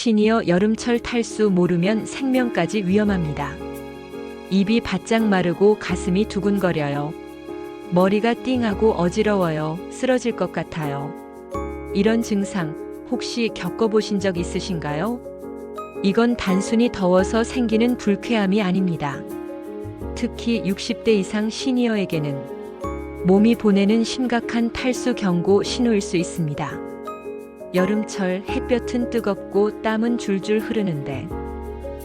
시니어 여름철 탈수 모르면 생명까지 위험합니다. 입이 바짝 마르고 가슴이 두근거려요. 머리가 띵하고 어지러워요. 쓰러질 것 같아요. 이런 증상 혹시 겪어보신 적 있으신가요? 이건 단순히 더워서 생기는 불쾌함이 아닙니다. 특히 60대 이상 시니어에게는 몸이 보내는 심각한 탈수 경고 신호일 수 있습니다. 여름철 햇볕은 뜨겁고 땀은 줄줄 흐르는데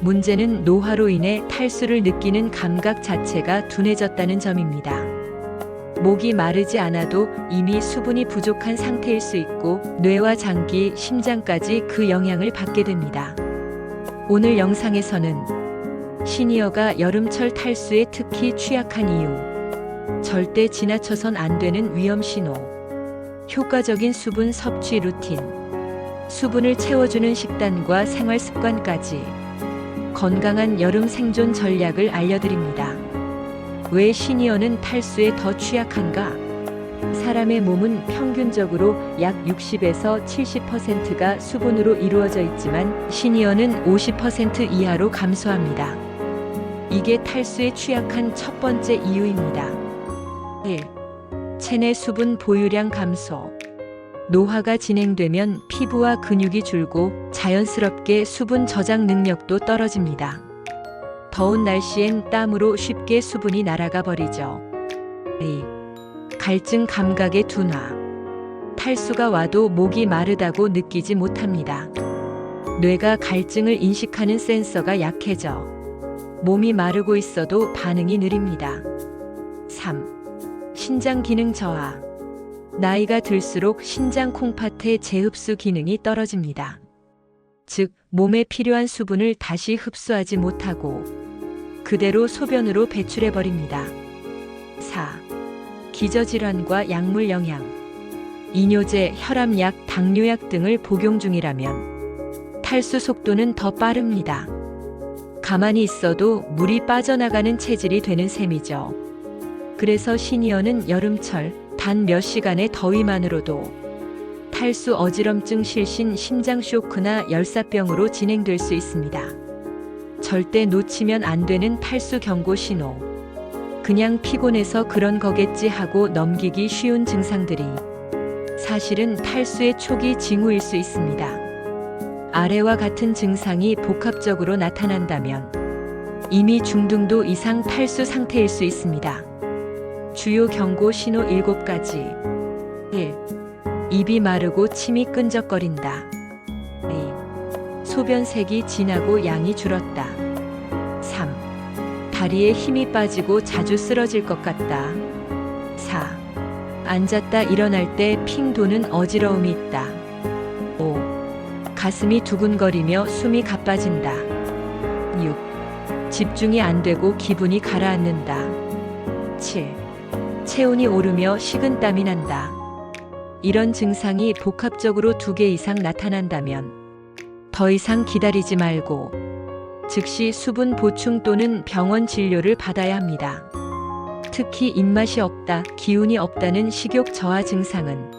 문제는 노화로 인해 탈수를 느끼는 감각 자체가 둔해졌다는 점입니다. 목이 마르지 않아도 이미 수분이 부족한 상태일 수 있고 뇌와 장기, 심장까지 그 영향을 받게 됩니다. 오늘 영상에서는 시니어가 여름철 탈수에 특히 취약한 이유, 절대 지나쳐선 안 되는 위험 신호, 효과적인 수분 섭취 루틴, 수분을 채워주는 식단과 생활 습관까지 건강한 여름 생존 전략을 알려드립니다. 왜 시니어는 탈수에 더 취약한가? 사람의 몸은 평균적으로 약 60에서 70%가 수분으로 이루어져 있지만 시니어는 50% 이하로 감소합니다. 이게 탈수에 취약한 첫 번째 이유입니다. 1. 체내 수분 보유량 감소. 노화가 진행되면 피부와 근육이 줄고 자연스럽게 수분 저장 능력도 떨어집니다. 더운 날씨엔 땀으로 쉽게 수분이 날아가 버리죠. 2. 갈증 감각의 둔화. 탈수가 와도 목이 마르다고 느끼지 못합니다. 뇌가 갈증을 인식하는 센서가 약해져 몸이 마르고 있어도 반응이 느립니다. 3. 신장 기능 저하. 나이가 들수록 신장 콩팥의 재흡수 기능이 떨어집니다. 즉, 몸에 필요한 수분을 다시 흡수하지 못하고 그대로 소변으로 배출해버립니다. 4. 기저질환과 약물 영향. 이뇨제, 혈압약, 당뇨약 등을 복용 중이라면 탈수 속도는 더 빠릅니다. 가만히 있어도 물이 빠져나가는 체질이 되는 셈이죠. 그래서 시니어는 여름철 단 몇 시간의 더위만으로도 탈수, 어지럼증, 실신, 심장 쇼크나 열사병으로 진행될 수 있습니다. 절대 놓치면 안 되는 탈수 경고 신호. 그냥 피곤해서 그런 거겠지 하고 넘기기 쉬운 증상들이 사실은 탈수의 초기 징후일 수 있습니다. 아래와 같은 증상이 복합적으로 나타난다면 이미 중등도 이상 탈수 상태일 수 있습니다. 주요 경고 신호 7가지. 1. 입이 마르고 침이 끈적거린다. 2. 소변색이 진하고 양이 줄었다. 3. 다리에 힘이 빠지고 자주 쓰러질 것 같다. 4. 앉았다 일어날 때 핑 도는 어지러움이 있다. 5. 가슴이 두근거리며 숨이 가빠진다. 6. 집중이 안 되고 기분이 가라앉는다. 7. 체온이 오르며 식은땀이 난다. 이런 증상이 복합적으로 2개 이상 나타난다면 더 이상 기다리지 말고 즉시 수분 보충 또는 병원 진료를 받아야 합니다. 특히 입맛이 없다, 기운이 없다는 식욕 저하 증상은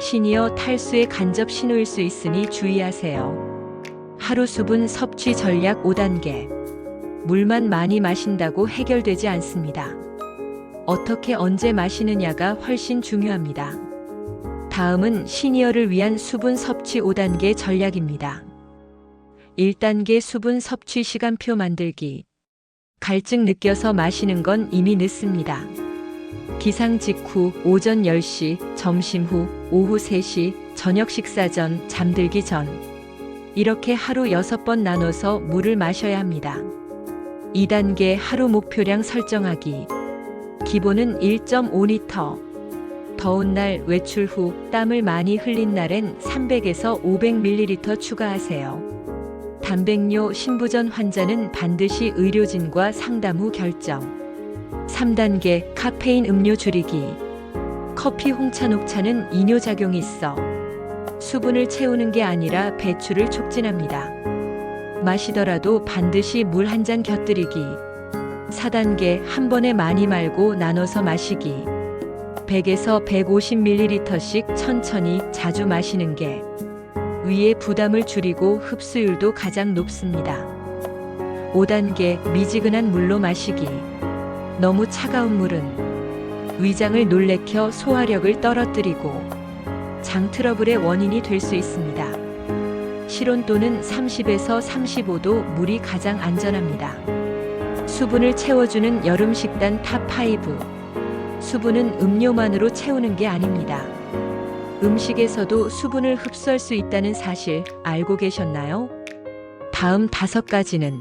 시니어 탈수의 간접 신호일 수 있으니 주의하세요. 하루 수분 섭취 전략 5단계. 물만 많이 마신다고 해결되지 않습니다. 어떻게 언제 마시느냐가 훨씬 중요합니다. 다음은 시니어를 위한 수분 섭취 5단계 전략입니다. 1단계 수분 섭취 시간표 만들기. 갈증 느껴서 마시는 건 이미 늦습니다. 기상 직후, 오전 10시, 점심 후, 오후 3시, 저녁 식사 전, 잠들기 전. 이렇게 하루 6번 나눠서 물을 마셔야 합니다. 2단계 하루 목표량 설정하기. 기본은 1.5리터. 더운 날 외출 후 땀을 많이 흘린 날엔 300에서 500ml 추가하세요. 단백뇨 신부전 환자는 반드시 의료진과 상담 후 결정. 3단계 카페인 음료 줄이기. 커피, 홍차, 녹차는 이뇨작용이 있어 수분을 채우는 게 아니라 배출을 촉진합니다. 마시더라도 반드시 물 한 잔 곁들이기. 4단계 한 번에 많이 말고 나눠서 마시기. 100에서 150ml씩 천천히 자주 마시는 게 위의 부담을 줄이고 흡수율도 가장 높습니다. 5단계 미지근한 물로 마시기. 너무 차가운 물은 위장을 놀래켜 소화력을 떨어뜨리고 장 트러블의 원인이 될 수 있습니다. 실온도는 30에서 35도 물이 가장 안전합니다. 수분을 채워주는 여름 식단 탑5. 수분은 음료만으로 채우는 게 아닙니다. 음식에서도 수분을 흡수할 수 있다는 사실 알고 계셨나요? 다음 5가지는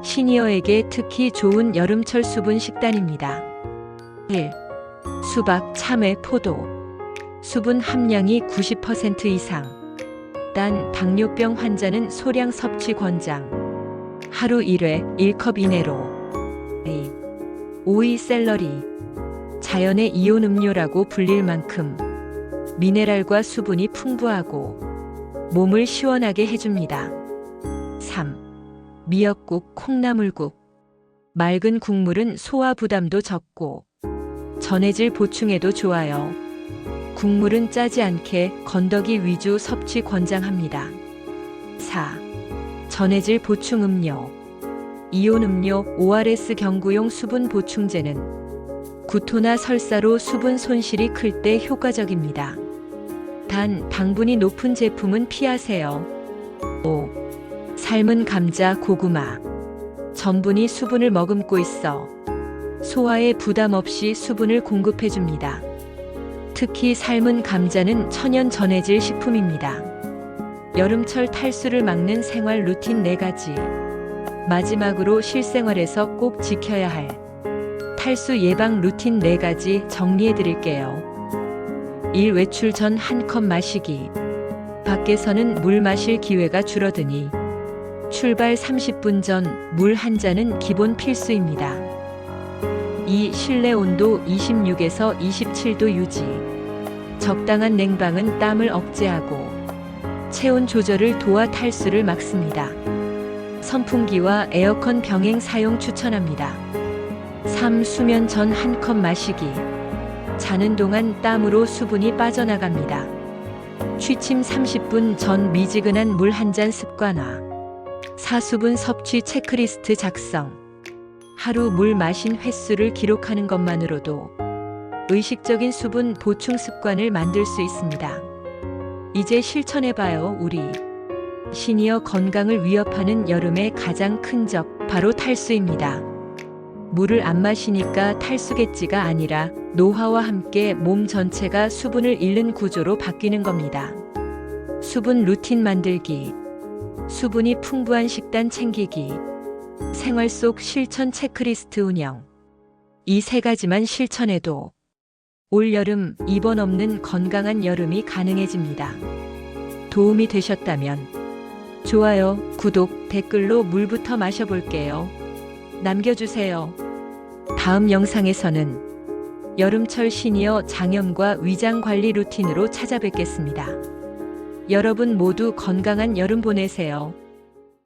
시니어에게 특히 좋은 여름철 수분 식단입니다. 1. 수박, 참외, 포도. 수분 함량이 90% 이상. 단, 당뇨병 환자는 소량 섭취 권장. 하루 1회 1컵 이내로. 2. 오이, 샐러리. 자연의 이온 음료라고 불릴 만큼 미네랄과 수분이 풍부하고 몸을 시원하게 해줍니다. 3. 미역국, 콩나물국. 맑은 국물은 소화 부담도 적고 전해질 보충에도 좋아요. 국물은 짜지 않게 건더기 위주 섭취 권장합니다. 4. 전해질 보충 음료. 이온 음료 ORS 경구용 수분 보충제는 구토나 설사로 수분 손실이 클 때 효과적입니다. 단, 당분이 높은 제품은 피하세요. 5. 삶은 감자, 고구마. 전분이 수분을 머금고 있어 소화에 부담 없이 수분을 공급해줍니다. 특히 삶은 감자는 천연 전해질 식품입니다. 여름철 탈수를 막는 생활 루틴 4가지. 마지막으로 실생활에서 꼭 지켜야 할 탈수 예방 루틴 4가지 정리해 드릴게요. 1. 외출 전 1컵 마시기. 밖에서는 물 마실 기회가 줄어드니 출발 30분 전 물 1잔은 기본 필수입니다. 2. 실내 온도 26에서 27도 유지. 적당한 냉방은 땀을 억제하고 체온 조절을 도와 탈수를 막습니다. 선풍기와 에어컨 병행 사용 추천합니다. 3. 수면 전 1컵 마시기. 자는 동안 땀으로 수분이 빠져나갑니다. 취침 30분 전 미지근한 물 1잔 습관화. 4. 수분 섭취 체크리스트 작성. 하루 물 마신 횟수를 기록하는 것만으로도 의식적인 수분 보충 습관을 만들 수 있습니다. 이제 실천해봐요. 우리 시니어 건강을 위협하는 여름의 가장 큰 적, 바로 탈수입니다. 물을 안 마시니까 탈수겠지가 아니라 노화와 함께 몸 전체가 수분을 잃는 구조로 바뀌는 겁니다. 수분 루틴 만들기, 수분이 풍부한 식단 챙기기, 생활 속 실천 체크리스트 운영. 이 3가지만 실천해도 올여름 입원 없는 건강한 여름이 가능해집니다. 도움이 되셨다면 좋아요, 구독, 댓글로 물부터 마셔볼게요. 남겨주세요. 다음 영상에서는 여름철 시니어 장염과 위장 관리 루틴으로 찾아뵙겠습니다. 여러분 모두 건강한 여름 보내세요.